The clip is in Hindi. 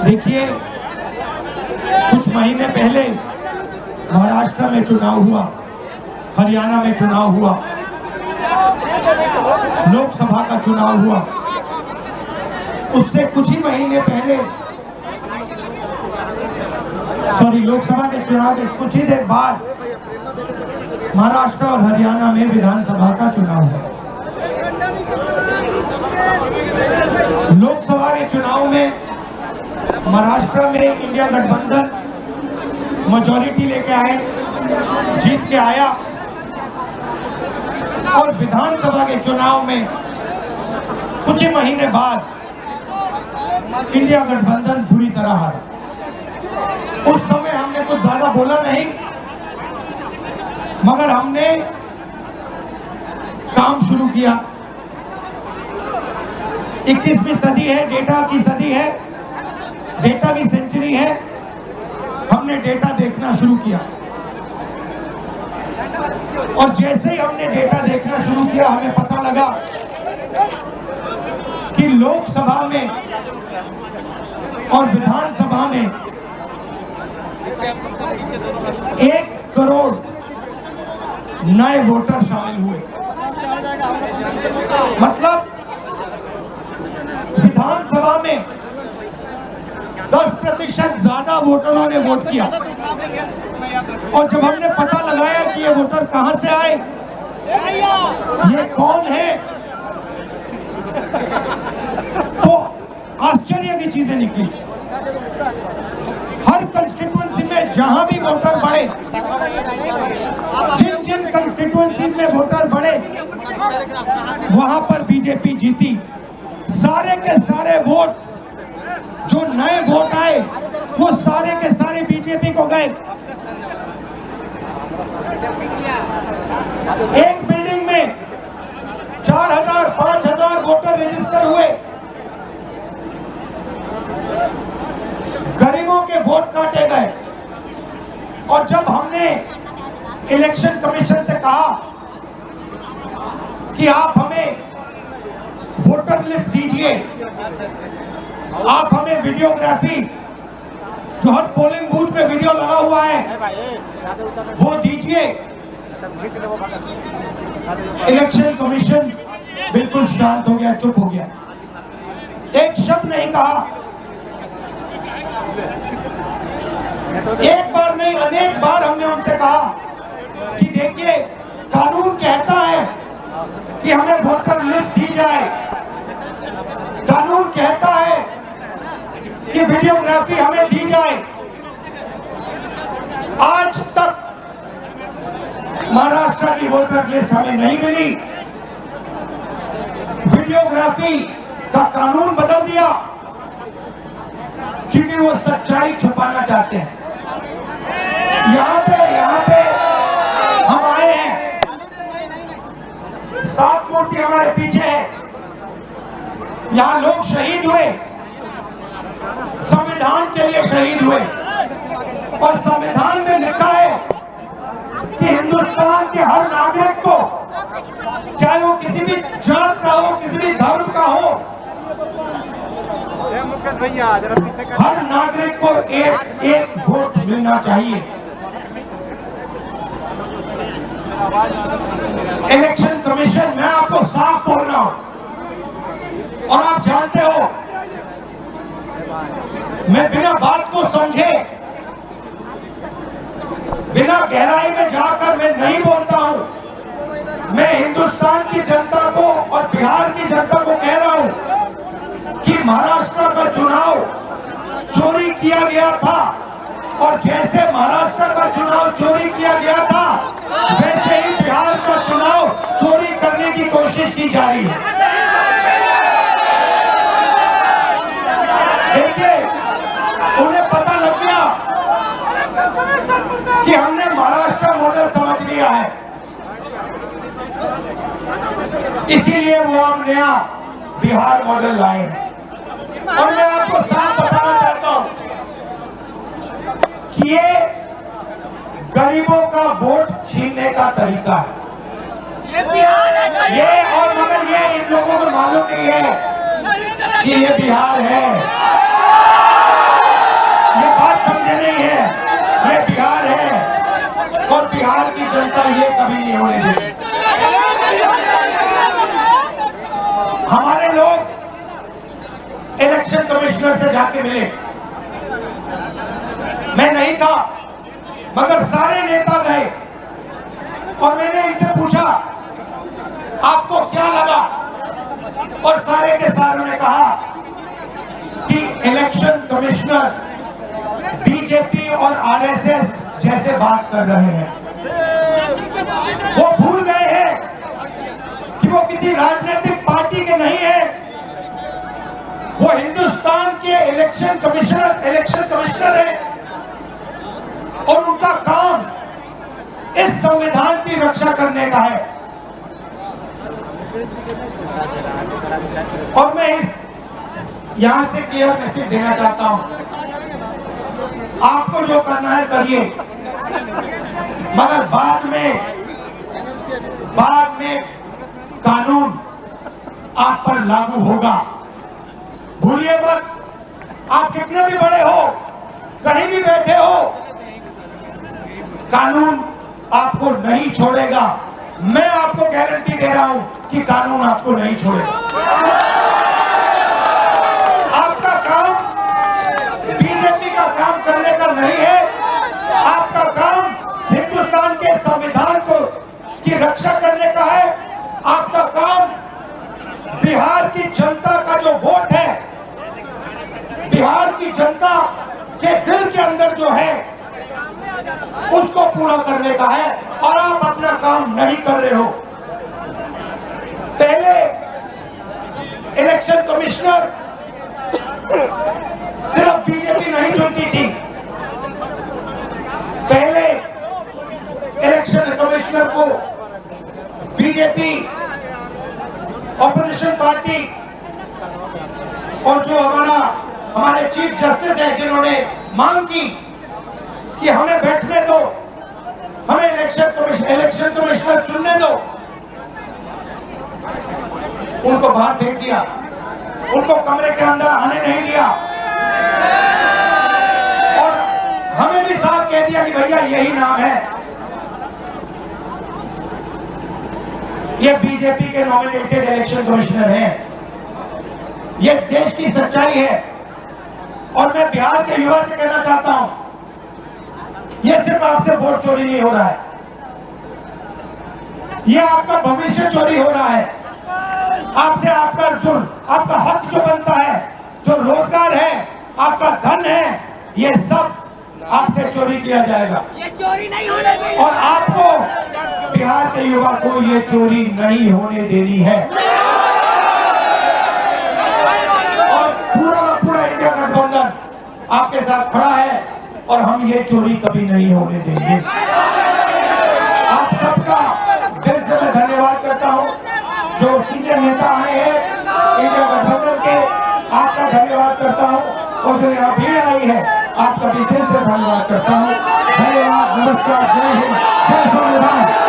देखिए, कुछ महीने पहले महाराष्ट्र में चुनाव हुआ, हरियाणा में चुनाव हुआ, लोकसभा का चुनाव हुआ। उससे कुछ ही महीने पहले, लोकसभा के चुनाव के कुछ ही देर बाद महाराष्ट्र और हरियाणा में विधानसभा का चुनाव हुआ। लोकसभा के चुनाव में महाराष्ट्र में इंडिया गठबंधन मेजॉरिटी लेके आए, जीत के आया, और विधानसभा के चुनाव में कुछ ही महीने बाद इंडिया गठबंधन बुरी तरह हारा। उस समय हमने कुछ ज्यादा बोला नहीं, मगर हमने काम शुरू किया। 21वीं सदी है, डेटा की सदी है, डेटा की सेंचुरी है। हमने डेटा देखना शुरू किया, और जैसे ही हमने डेटा देखना शुरू किया, हमें पता लगा कि लोकसभा में और विधानसभा में 1 करोड़ नए वोटर शामिल हुए। मतलब विधानसभा में 10% ज्यादा वोटरों ने वोट किया। और जब हमने पता लगाया कि ये वोटर कहां से आए, ये कौन है, तो आश्चर्य की चीजें निकली। हर कंस्टिट्यूएंसी में जहां भी वोटर बढ़े, जिन जिन कंस्टिट्यूएंसी में वोटर बढ़े, वहां पर बीजेपी जीती। सारे के सारे वोट, जो नए वोट आए, वो सारे के सारे बीजेपी को गए। एक बिल्डिंग में 4000 5000 वोटर रजिस्टर हुए। गरीबों के वोट काटे गए। और जब हमने इलेक्शन कमीशन से कहा कि आप हमें वोटर लिस्ट दीजिए, आप हमें वीडियोग्राफी, जो हर पोलिंग बूथ में वीडियो लगा हुआ है, वो दीजिए, इलेक्शन कमीशन बिल्कुल शांत हो गया, चुप हो गया, एक शब्द नहीं कहा। एक बार नहीं, अनेक बार हमने उनसे कहा कि देखिए, कानून कहता है कि हमें वोटर लिस्ट दी जाए, कानून कहता है कि वीडियोग्राफी हमें दी जाए। आज तक महाराष्ट्र की वोटर लिस्ट हमें नहीं मिली। वीडियोग्राफी का कानून बदल दिया क्योंकि वो सच्चाई छुपाना चाहते हैं। यहाँ पे हम आए हैं, 7 मूर्ति हमारे पीछे है। यहाँ लोग शहीद हुए, संविधान के लिए शहीद हुए, और संविधान में लिखा है कि हिंदुस्तान के हर नागरिक को, चाहे वो किसी भी जात का हो, किसी भी धर्म का हो, हर नागरिक को एक वोट मिलना चाहिए। इलेक्शन कमीशन, मैं आपको साफ बोल रहा हूं, और आप जानते हो, मैं बिना बात को समझे, बिना गहराई में जाकर मैं नहीं बोलता हूं। मैं हिंदुस्तान की जनता को और बिहार की जनता को कह रहा हूं कि महाराष्ट्र का चुनाव चोरी किया गया था, और जैसे महाराष्ट्र का चुनाव चोरी किया गया था, वैसे ही बिहार का चुनाव चोरी करने की कोशिश की जा रही है। देखिए, उन्हें पता लग गया कि हमने महाराष्ट्र मॉडल समझ लिया है, इसीलिए वो हम नया बिहार मॉडल लाए हैं। और मैं आपको साफ बताना चाहता हूं कि ये गरीबों का वोट छीनने का तरीका है। ये और मगर ये इन लोगों को मालूम नहीं है कि ये बिहार है। होने देंगे। हमारे लोग इलेक्शन कमिश्नर से जाके मिले, मैं नहीं था मगर सारे नेता गए और मैंने इनसे पूछा आपको क्या लगा, और सारे के सारों ने कहा कि इलेक्शन कमिश्नर बीजेपी और आरएसएस जैसे बात कर रहे हैं। वो भूल गए हैं कि वो किसी राजनीतिक पार्टी के नहीं है, वो हिंदुस्तान के इलेक्शन कमिश्नर है और उनका काम इस संविधान की रक्षा करने का है। और मैं यहां से क्लियर मैसेज देना चाहता हूं, आपको जो करना है करिए, मगर बाद में कानून आप पर लागू होगा। भूलिए मत, आप कितने भी बड़े हो, कहीं भी बैठे हो, कानून आपको नहीं छोड़ेगा। मैं आपको गारंटी दे रहा हूं कि कानून आपको नहीं छोड़ेगा। आपका काम बीजेपी का काम करने का नहीं है, आपका काम हिंदुस्तान के संविधान की रक्षा करने का है। आपका काम बिहार की जनता का जो वोट है, बिहार की जनता के दिल के अंदर जो है, उसको पूरा करने का है, और आप अपना काम नहीं कर रहे हो। पहले इलेक्शन कमिश्नर सिर्फ बीजेपी नहीं चुनती थी, पहले इलेक्शन कमिश्नर को बीजेपी, ऑपोजिशन पार्टी और जो हमारे चीफ जस्टिस है, जिन्होंने मांग की कि हमें बैठने दो, हमें इलेक्शन कमिश्नर चुनने दो, उनको बाहर फेंक दिया, उनको कमरे के अंदर आने नहीं दिया, और हमें भी साफ कह दिया कि भैया यही नाम है, ये बीजेपी के नॉमिनेटेड इलेक्शन कमिश्नर हैं। ये देश की सच्चाई है, और मैं बिहार के युवा से कहना चाहता हूं, ये सिर्फ आपसे वोट चोरी नहीं हो रहा है, ये आपका भविष्य चोरी हो रहा है। आपसे आपका हक जो बनता है, जो रोजगार है, आपका धन है, ये सब आपसे चोरी किया जाएगा। ये चोरी नहीं होने देनी, और आपको, बिहार के युवा को, ये चोरी नहीं होने देनी है। और पूरा का पूरा इंडिया गठबंधन आपके साथ खड़ा है, और हम ये चोरी कभी नहीं होने देंगे। आप सबका दिल से मैं धन्यवाद करता हूं, जो सीनियर नेता आए हैं इंडिया गठबंधन के, आपका धन्यवाद करता हूं, और जो यहाँ भीड़ आई है, आपका भी दिल से धन्यवाद करता हूं। धन्यवाद, नमस्कार, जय हिंद, जय संविधान।